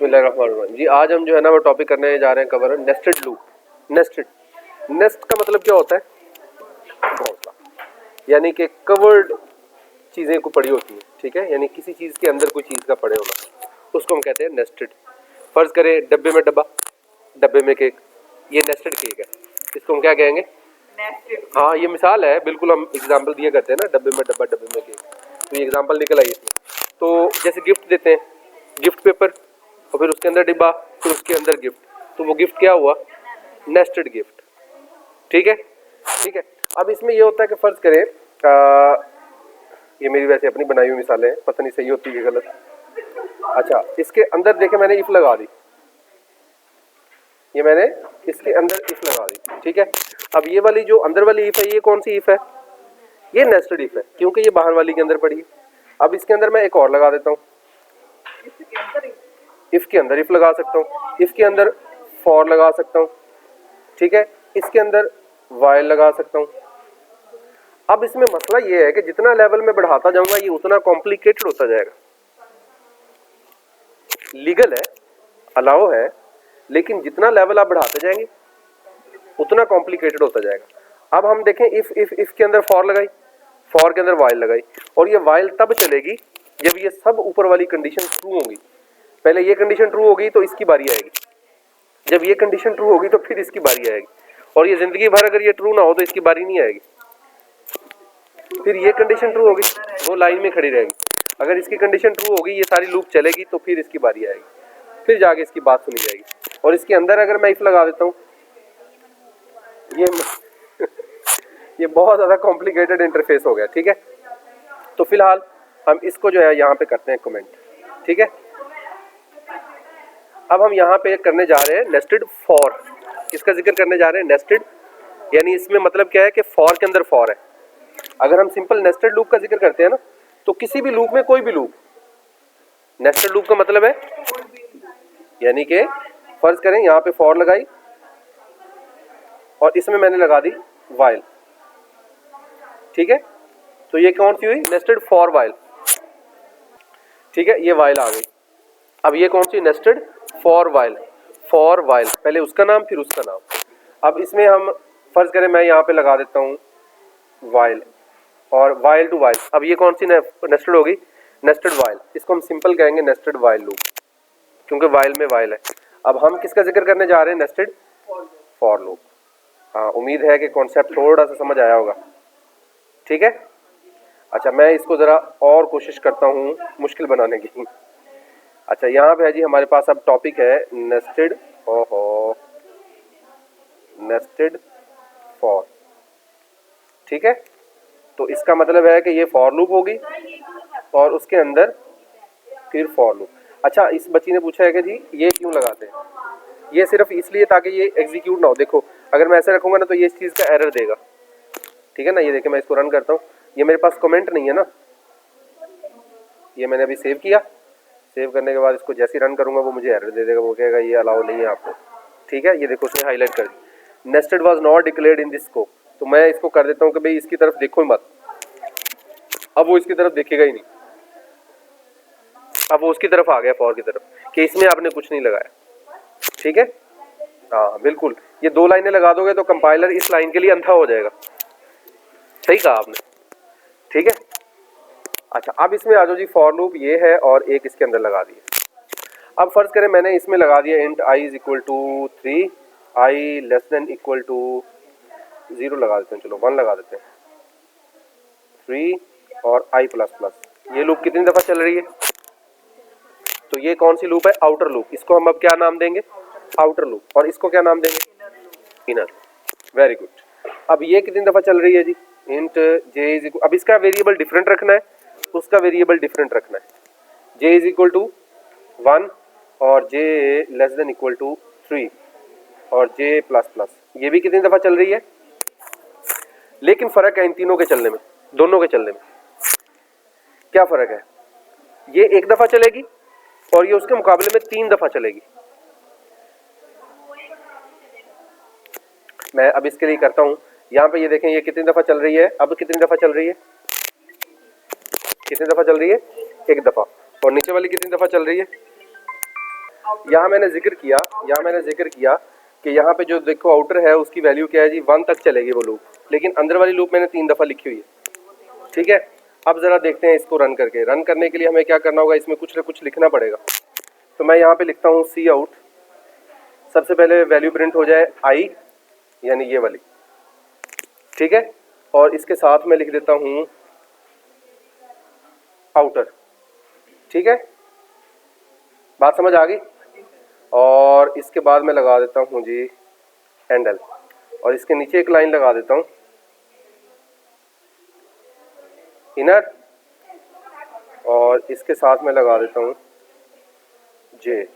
बिस्मिल्लाहिर्रहमानिर्रहीम जी। आज हम जो है ना वो टॉपिक करने जा रहे हैं cover nested loop. Nested, nest का मतलब क्या होता है? घोंसला, यानी कि कवर्ड चीज़ें को पड़ी होती हैं, ठीक है, यानी किसी चीज़ के अंदर कोई चीज़ का पड़े होना, उसको हम कहते हैं नेस्टेड। फर्ज करें डब्बे में डब्बा, डब्बे में केक, ये नेस्टेड केक है, इसको हम क्या कहेंगे? हाँ, ये मिसाल है, बिल्कुल हम एग्जाम्पल दिया करते हैं ना, डब्बे में डब्बा डब्बे में केक, तो ये एग्जाम्पल निकल आई इसमें। तो जैसे गिफ्ट देते हैं, गिफ्ट पेपर और फिर उसके अंदर डिब्बा, फिर उसके अंदर गिफ्ट, तो वो गिफ्ट क्या हुआ? Nested gift. ठीक है, ठीक है। अब इसमें ये होता है कि फर्ज करें ये मेरी वैसे अपनी बनाई हुई मिसालें हैं, पता नहीं सही होती है गलत। अच्छा, इसके अंदर देखे मैंने इफ लगा दी, ये मैंने इसके अंदर इफ लगा दी, ठीक है। अब ये वाली जो अंदर वाली इफ है, ये कौन सी इफ है? ये नेस्टेड इफ है, क्योंकि ये बाहर वाली के अंदर पड़ी है। अब इसके अंदर मैं एक और लगा देता हूँ, इफ के अंदर इफ लगा सकता हूँ, इफ के अंदर फॉर लगा सकता हूँ, ठीक है, इसके अंदर वाइल लगा सकता हूँ। अब इसमें मसला ये है कि जितना लेवल में बढ़ाता जाऊंगा ये उतना कॉम्प्लिकेटेड होता जाएगा। लीगल है, अलाउ है, लेकिन जितना लेवल आप बढ़ाते जाएंगे उतना कॉम्प्लिकेटेड होता जाएगा। अब हम देखें इफ के अंदर फॉर लगाई, फॉर के अंदर वाइल लगाई, और ये वाइल तब चलेगी जब ये सब ऊपर वाली कंडीशन ट्रू होंगी। पहले ये कंडीशन ट्रू होगी तो इसकी बारी आएगी, जब ये कंडीशन ट्रू होगी तो फिर इसकी बारी आएगी, और ये जिंदगी भर अगर ये ट्रू ना हो तो इसकी बारी नहीं आएगी। फिर ये कंडीशन ट्रू होगी, वो लाइन में खड़ी रहेगी, अगर इसकी कंडीशन ट्रू होगी ये सारी लूप चलेगी तो फिर इसकी बारी आएगी, फिर जाके इसकी बात सुनी जाएगी। और इसके अंदर अगर मैं इफ लगा देता हूँ, ये बहुत ज़्यादा कॉम्प्लिकेटेड इंटरफेस हो गया, ठीक है। तो फिलहाल हम इसको जो है यहाँ पे करते हैं कमेंट, ठीक है। अब हम यहाँ पे करने जा रहे हैं नेस्टेड फॉर। किसका जिक्र करने जा रहे हैं? नेस्टेड, यानी इसमें मतलब क्या है कि फॉर के अंदर फॉर है। अगर हम सिंपल नेस्टेड लूप का जिक्र करते हैं ना, तो किसी भी लूप में कोई भी लूप, नेस्टेड लूप का मतलब है, यानी कि फर्ज करें यहाँ पे फॉर लगाई और इसमें मैंने लगा दी वाइल, ठीक है, तो ये कौन सी हुई? नेस्टेड फॉर वाइल, ठीक है, ये वाइल आ गई। अब ये कौन सी? Nested for while, for while, पहले उसका नाम फिर उसका नाम। अब इसमें हम फर्ज करें मैं यहाँ पे लगा देता हूँ वाइल और वाइल टू वाइल। अब ये कौन सी नेस्टेड होगी? Nested while. इसको हम सिंपल कहेंगे नेस्टेड वाइल लूप, क्योंकि वाइल में वाइल है। अब हम किसका जिक्र करने जा रहे हैं? Nested for loop. हाँ, उम्मीद है कि कॉन्सेप्ट थोड़ा सा समझ आया होगा, ठीक है। अच्छा, मैं इसको ज़रा और कोशिश करता हूँ मुश्किल बनाने की। अच्छा, यहाँ पे है जी हमारे पास अब टॉपिक है नेस्टेड, ओहो, नेस्टेड फॉर, ठीक है। तो इसका मतलब है कि ये फॉर लूप होगी और उसके अंदर फिर फॉर लूप। अच्छा, इस बच्ची ने पूछा है कि जी ये क्यों लगाते हैं? ये सिर्फ इसलिए ताकि ये एग्जीक्यूट ना हो। देखो, अगर मैं ऐसे रखूँगा ना तो ये इस चीज़ का एरर देगा, ठीक है ना। ये देखिए मैं इसको रन करता हूँ, ये मेरे पास कमेंट नहीं है ना, ये मैंने अभी सेव किया, सेव करने के बाद इसको जैसे ही रन करूँगा वो मुझे एरर दे देगा, वो कहेगा ये अलाउ नहीं है आपको, ठीक है। ये देखो उसने हाईलाइट कर दी, nested was not declared in this scope. तो मैं इसको कर देता हूँ कि भाई इसकी तरफ देखो ही मत, अब वो इसकी तरफ देखेगा ही नहीं, अब वो उसकी तरफ आ गया फॉर की तरफ, कि इसमें आपने कुछ नहीं लगाया, ठीक है। हाँ बिल्कुल, ये दो लाइनें लगा दोगे तो कंपाइलर इस लाइन के लिए अंधा हो जाएगा, सही कहा आपने, ठीक है। अच्छा, अब इसमें आ जाओ जी, फॉर लूप ये है और एक इसके अंदर लगा दिया। अब फर्ज करें मैंने इसमें लगा दिया int I is equal to 3, I less than equal to 0 लगा देते हैं, चलो 1 लगा देते हैं, 3 और आई प्लस प्लस। ये लूप कितनी दफ़ा चल रही है? तो ये कौन सी लूप है? Outer loop. इसको हम अब क्या नाम देंगे? Outer loop. और इसको क्या नाम देंगे? Inner loop. Very good. अब ये कितनी दफ़ा चल रही है जी? इंट जे इज इक्वल, अब इसका वेरिएबल डिफरेंट रखना है, उसका वेरिएबल डिफरेंट रखना है। जे इज इक्वल टू 1 और जे लेस देन इक्वल टू 3 और जे प्लस प्लस। ये भी कितनी दफ़ा चल रही है? लेकिन फ़र्क है इन तीनों के चलने में, दोनों के चलने में क्या फ़र्क है? ये एक दफ़ा चलेगी और ये उसके मुकाबले में 3 दफ़ा चलेगी। मैं अब इसके लिए करता हूँ, यहाँ पे ये देखें ये कितनी दफ़ा चल रही है, अब कितनी दफ़ा चल रही है? कितनी दफ़ा चल रही है? एक दफ़ा। और नीचे वाली कितनी दफ़ा चल रही है? यहाँ मैंने जिक्र किया कि यहाँ पे जो देखो आउटर है उसकी वैल्यू क्या है जी, 1 तक चलेगी वो लूप, लेकिन अंदर वाली लूप मैंने 3 दफ़ा लिखी हुई है। ठीक है, अब ज़रा देखते हैं इसको रन करके। रन करने के लिए हमें क्या करना होगा, इसमें कुछ ना कुछ लिखना पड़ेगा। तो मैं यहाँ पे लिखता हूँ सी आउट, सबसे पहले वैल्यू प्रिंट हो जाए आई, यानी ये वाली। ठीक है, और इसके साथ में लिख देता हूँ आउटर। ठीक है, बात समझ आ गई। और इसके बाद मैं लगा देता हूँ जी हैंडल, और इसके नीचे एक लाइन लगा देता हूँ इनर, और इसके साथ में लगा देता हूँ जे,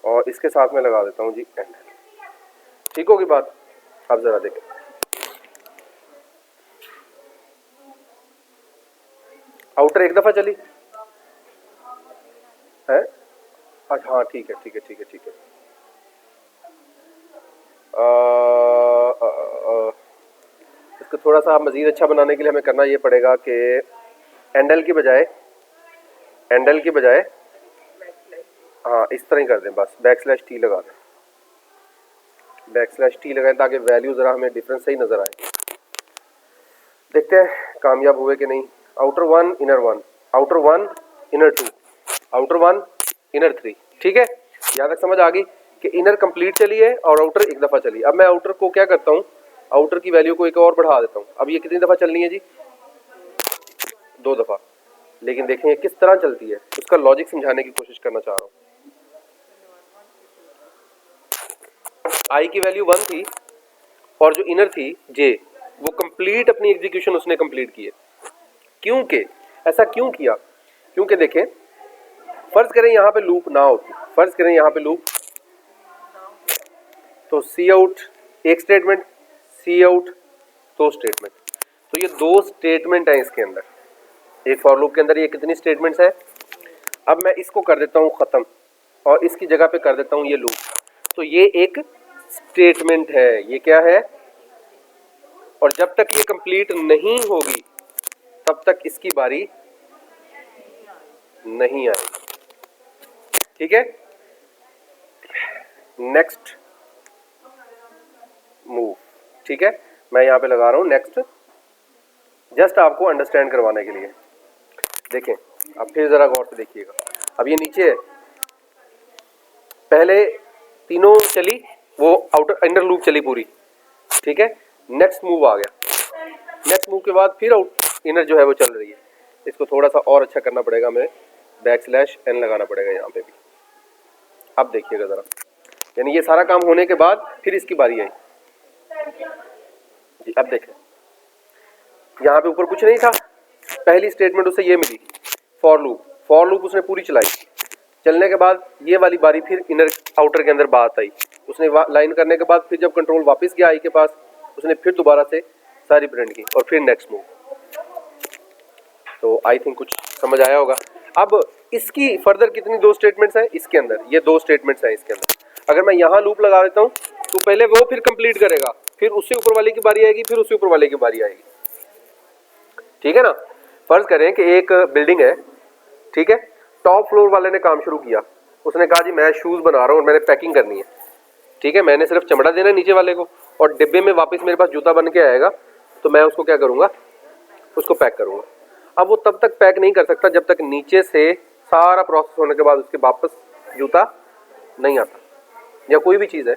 और इसके साथ में लगा देता हूँ जी एंड। ठीक होगी बात। अब जरा देखें, आउटर एक दफा चली है। अच्छा हाँ ठीक है ठीक है ठीक है ठीक है। इसको थोड़ा सा मज़ीद अच्छा बनाने के लिए हमें करना ये पड़ेगा कि हैंडल की बजाय हाँ इस तरह ही कर दें, बस \t लगा दें, \t लगाएं ताकि वैल्यू ज़रा हमें डिफरेंस सही नज़र आए। देखते हैं कामयाब हुए कि नहीं। Outer 1 inner 1, outer 1 inner 2, outer 1 inner 3। ठीक है, यहाँ तक समझ आ गई कि इनर कंप्लीट चली है और आउटर एक दफ़ा चली। अब मैं आउटर को क्या करता हूँ, आउटर की वैल्यू को एक और बढ़ा देता हूँ। अब ये कितनी दफ़ा चलनी है जी, 2 दफ़ा। लेकिन देखें ये किस तरह चलती है, उसका लॉजिक समझाने की कोशिश करना चाह रहा हूँ। आई की वैल्यू 1 थी और जो इनर थी जे, वो कंप्लीट अपनी एग्जीक्यूशन उसने कंप्लीट की है। क्योंकि ऐसा क्यों किया, क्योंकि देखें फर्ज करें यहाँ पे लूप ना होती, फर्ज करें यहाँ पे लूप, तो सी आउट एक स्टेटमेंट, सी आउट 2 स्टेटमेंट। तो ये 2 स्टेटमेंट है इसके अंदर, एक फॉर लूप के अंदर ये कितनी स्टेटमेंट्स है। अब मैं इसको कर देता हूँ ख़त्म और इसकी जगह पे कर देता हूँ ये लूप। तो ये एक स्टेटमेंट है, ये क्या है, और जब तक ये कंप्लीट नहीं होगी तब तक इसकी बारी नहीं आएगी। ठीक है, नेक्स्ट मूव। ठीक है, मैं यहाँ पे लगा रहा हूँ नेक्स्ट, जस्ट आपको अंडरस्टैंड करवाने के लिए। देखें अब फिर ज़रा गौर से देखिएगा। अब ये नीचे है, पहले तीनों चली, वो आउटर इनर लूप चली पूरी। ठीक है, नेक्स्ट मूव आ गया, नेक्स्ट मूव के बाद फिर आउट इनर जो है वो चल रही है। इसको थोड़ा सा और अच्छा करना पड़ेगा, हमें \n लगाना पड़ेगा यहाँ पे भी। अब देखिएगा ज़रा, यानी ये सारा काम होने के बाद फिर इसकी बारी आई जी। अब देखें यहाँ पे ऊपर कुछ नहीं था, पहली स्टेटमेंट उसे ये मिली फॉर लूप उसने पूरी चलाई। चलने के बाद ये वाली बारी फिर इनर आउटर के अंदर बात आई, उसने लाइन करने के बाद फिर जब कंट्रोल वापस गया आई के पास, उसने फिर दोबारा से सारी प्रिंट की और फिर नेक्स्ट मूव। तो आई थिंक कुछ समझ आया होगा। अब इसकी फर्दर कितनी 2 स्टेटमेंट्स हैं इसके अंदर, ये 2 स्टेटमेंट्स हैं इसके अंदर। अगर मैं यहाँ लूप लगा देता हूँ तो पहले वो फिर कंप्लीट करेगा, फिर उससे ऊपर वाले की बारी आएगी, फिर उससे ऊपर वाले की बारी आएगी। ठीक है ना, फर्ज करें कि एक बिल्डिंग है, ठीक है, टॉप फ्लोर वाले ने काम शुरू किया, उसने कहा जी मैं शूज़ बना रहा हूँ और मैंने पैकिंग करनी है। ठीक है, मैंने सिर्फ चमड़ा देना है नीचे वाले को और डिब्बे में वापस मेरे पास जूता बन के आएगा, तो मैं उसको क्या करूँगा, उसको पैक करूँगा। अब वो तब तक पैक नहीं कर सकता जब तक नीचे से सारा प्रोसेस होने के बाद उसके वापस जूता नहीं आता। या कोई भी चीज़ है,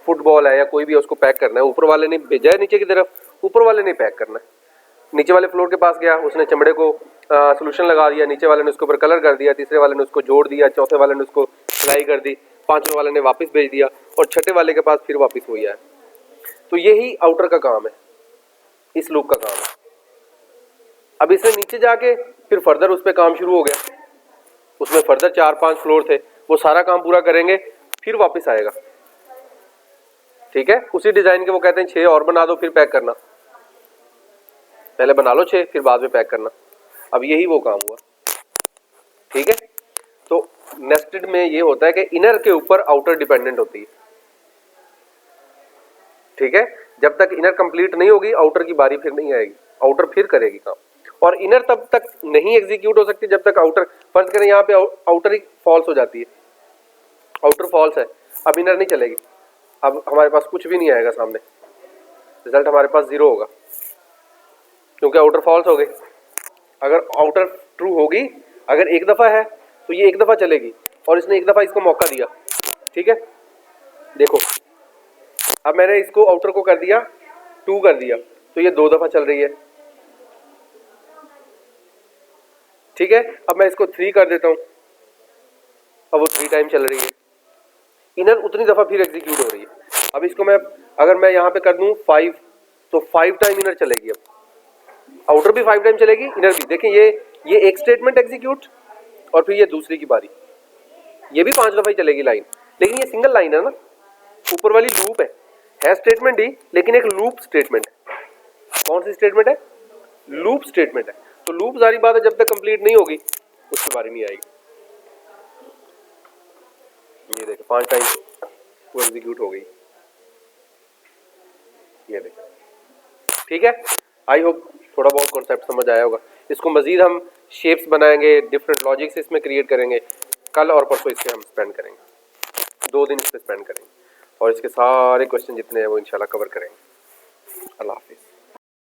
फुटबॉल है या कोई भी है, उसको पैक करना है, ऊपर वाले ने भेजा है नीचे की तरफ, ऊपर वाले ने पैक करना है। नीचे वाले फ्लोर के पास गया, उसने चमड़े को सोल्यूशन लगा दिया, नीचे वाले ने उसके ऊपर कलर कर दिया, तीसरे वाले ने उसको जोड़ दिया, चौथे वाले ने उसको सिलाई कर दी, पांचवें वाले ने वापस भेज दिया और छठे वाले के पास फिर वापस हो गया है। तो यही आउटर का काम है, इस लूप का काम है। अब इसने नीचे जाके फिर फर्दर उस पर काम शुरू हो गया, उसमें फर्दर 4-5 फ्लोर थे, वो सारा काम पूरा करेंगे फिर वापस आएगा। ठीक है, उसी डिजाइन के वो कहते हैं 6 और बना दो फिर पैक करना, पहले बना लो 6 फिर बाद में पैक करना। अब यही वो काम हुआ। ठीक है, तो नेस्टेड में ये होता है कि इनर के ऊपर आउटर डिपेंडेंट होती है। ठीक है, जब तक इनर कंप्लीट नहीं होगी आउटर की बारी फिर नहीं आएगी, आउटर फिर करेगी काम। और इनर तब तक नहीं एग्जीक्यूट हो सकती जब तक आउटर, फर्ज करें यहाँ पे आउटर ही फॉल्स हो जाती है, आउटर फॉल्स है, अब इनर नहीं चलेगी, अब हमारे पास कुछ भी नहीं आएगा सामने, रिजल्ट हमारे पास 0 होगा क्योंकि आउटर फॉल्स हो गई। अगर आउटर ट्रू होगी, अगर एक दफ़ा है तो ये एक दफ़ा चलेगी और इसने एक दफ़ा इसको मौका दिया, ठीक है। देखो अब मैंने इसको आउटर को कर दिया 2 कर दिया तो ये 2 दफ़ा चल रही है, ठीक है। अब मैं इसको 3 कर देता हूँ, अब वो 3 टाइम चल रही है, इनर उतनी दफ़ा फिर एग्जीक्यूट हो रही है। अब इसको मैं अगर मैं यहाँ पे कर दूँ 5 तो 5 टाइम इनर चलेगी, अब आउटर भी 5 टाइम चलेगी, इनर भी। देखिए ये एक स्टेटमेंट एग्जीक्यूट और फिर ये दूसरी की बारी, ये भी 5 दफ़ा ही चलेगी लाइन, लेकिन ये सिंगल लाइन है ना, ऊपर वाली लूप है स्टेटमेंट ही लेकिन एक लूप स्टेटमेंट है। कौन सी स्टेटमेंट है? लूप स्टेटमेंट है। तो लूप जारी बात है जब तक कंप्लीट नहीं होगी उसकी बारी नहीं आएगी। ये देखो 5 टाइम वो एग्जीक्यूट हो गई, ये देखो, ठीक है। आई होप थोड़ा बहुत कॉन्सेप्ट समझ आया होगा। इसको मजीद हम शेप्स बनाएंगे, डिफरेंट लॉजिक्स इसमें क्रिएट करेंगे, कल और परसों इस पर हम स्पेंड करेंगे, 2 दिन इस पर स्पेंड करेंगे और इसके सारे क्वेश्चन जितने हैं वो इंशाल्लाह कवर करेंगे। अल्लाह हाफिज़।